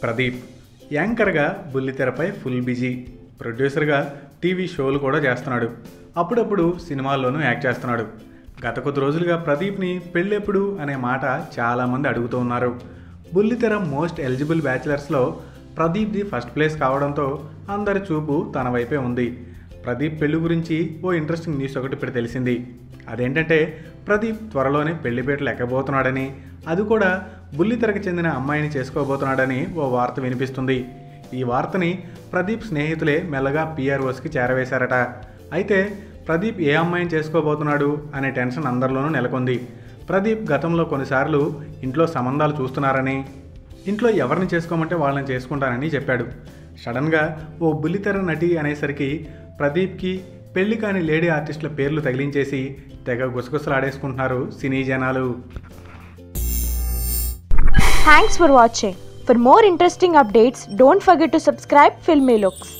Pradeep యాంకర్గా బుల్లితెరపై full busy, ప్రొడ్యూసర్గా TV షోలు కూడా చేస్తున్నాడు. అప్పుడప్పుడు సినిమాల్లోనూ యాక్ట్ చేస్తున్నాడు. గత కొద్ది రోజులుగా ప్రదీప్ని పెళ్ళెప్పుడు అనే మాట చాలామంది అడుగుతూ ఉన్నారు. బుల్లితెర మోస్ట్ ఎలిజిబుల్ బ్యాచిలర్స్లో ప్రదీప్ది ఫస్ట్ ప్లేస్ కావడంతో అందరి చూపు తన వైపే ఉంది. ప్రదీప్ పెళ్లి గురించి ఓ ఇంట్రెస్టింగ్ న్యూస్ ఒకటి ఇప్పుడు తెలిసింది. అదేంటంటే ప్రదీప్ త్వరలోనే పెళ్లిపేటలు ఎక్కబోతున్నాడని, అది కూడా బుల్లితెరకు చెందిన అమ్మాయిని చేసుకోబోతున్నాడని ఓ వార్త వినిపిస్తుంది. ఈ వార్తని ప్రదీప్ స్నేహితులే మెల్లగా PROస్కి చేరవేశారట. అయితే ప్రదీప్ ఏ అమ్మాయిని చేసుకోబోతున్నాడు అనే టెన్షన్ అందరిలోనూ నెలకొంది. ప్రదీప్ గతంలో కొన్నిసార్లు ఇంట్లో సంబంధాలు చూస్తున్నారని, ఇంట్లో ఎవరిని చేసుకోమంటే వాళ్ళని చేసుకుంటానని చెప్పాడు. సడన్గా ఓ బుల్లితెర నటి అనేసరికి ప్రదీప్కి పెళ్లి కాని లేడీ ఆర్టిస్టుల పేర్లు తగిలించేసి తెగ గుసగుసలాడేసుకుంటున్నారు సినీ జనాలు. Thanks for watching. For more interesting updates, don't forget to subscribe Filmy Looks.